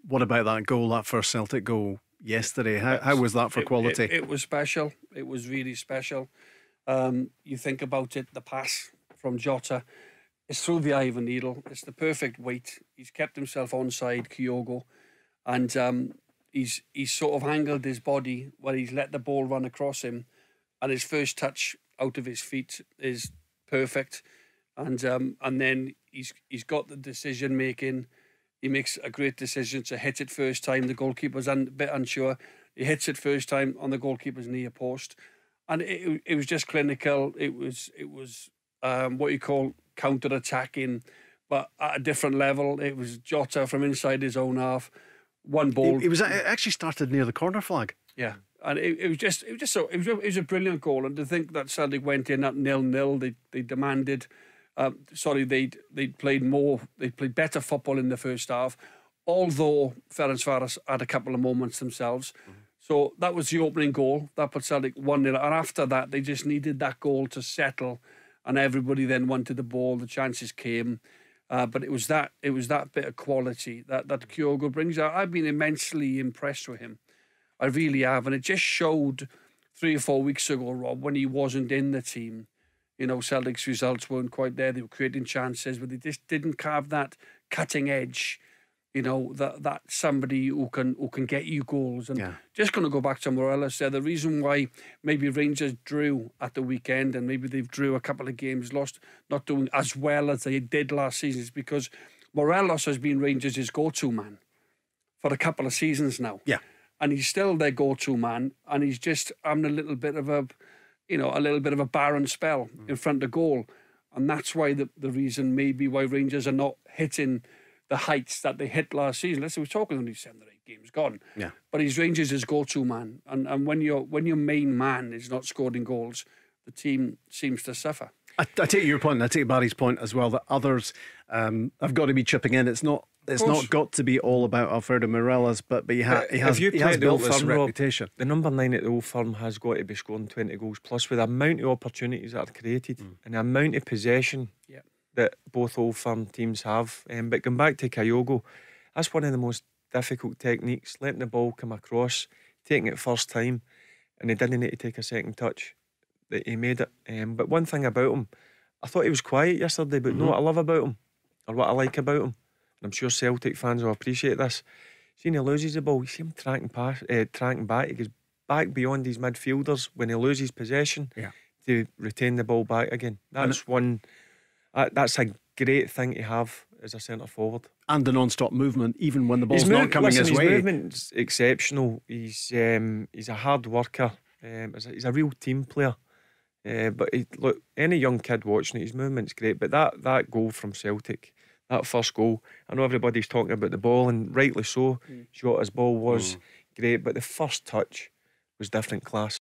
What about that goal, that first Celtic goal yesterday? How was that for quality? It was special. It was really special. You think about it, the pass from Jota, it's through the eye of a needle. It's the perfect weight. He's kept himself onside, Kyogo, and he's sort of angled his body where he's let the ball run across him, and his first touch out of his feet is perfect, and then he's got the decision making. He makes a great decision to hit it first time. The goalkeeper's a bit unsure. He hits it first time on the goalkeeper's near post, and it was just clinical. It was what you call counter-attacking, but at a different level. It was Jota from inside his own half, one ball. It actually started near the corner flag. Yeah, and it was a brilliant goal. And to think that Celtic went in at 0-0, they demanded. They'd played more. They played better football in the first half, although Ferencvaros had a couple of moments themselves. So that was the opening goal that put Celtic 1-0, and after that they just needed that goal to settle. And everybody then wanted the ball. The chances came, but it was that bit of quality that Kyogo brings out. I've been immensely impressed with him. I really have, and it just showed 3 or 4 weeks ago, Rob, when he wasn't in the team. You know, Celtic's results weren't quite there. They were creating chances, but they just didn't have that cutting edge. You know, that somebody who can get you goals. And just going to go back to Morelos there, the reason why maybe Rangers drew at the weekend, and maybe they've drew a couple of games, lost, not doing as well as they did last season, is because Morelos has been Rangers' go-to man for a couple of seasons now. Yeah. And he's still their go-to man, and he's just having a little bit of a barren spell in front of goal. And that's why the reason maybe why Rangers are not hitting the heights that they hit last season. Let's say we're talking only 7 or 8 games gone. Yeah. But he's Rangers' go-to man. And when your main man is not scoring goals, the team seems to suffer. I take your point, and I take Barry's point as well, that others have got to be chipping in. It's not got to be all about Alfredo Morelos, but he has built this reputation. The number 9 at the Old Firm has got to be scoring 20 goals plus, with the amount of opportunities that are created and the amount of possession that both Old Firm teams have. But going back to Kyogo, that's one of the most difficult techniques, letting the ball come across, taking it first time, and he didn't need to take a second touch. That he made it. But one thing about him, I thought he was quiet yesterday, but what I love about him, or what I like about him, and I'm sure Celtic fans will appreciate this, see, when he loses the ball, you see him tracking back. He goes back beyond his midfielders when he loses possession to retain the ball back again. That's a great thing to have as a centre forward. And the non-stop movement, even when the ball's not coming his way. His movement's exceptional. He's a hard worker. He's a real team player. But look, any young kid watching it, his movement's great. But that goal from Celtic, that first goal, I know everybody's talking about the ball, and rightly so. Jota's ball was great, but the first touch was different class.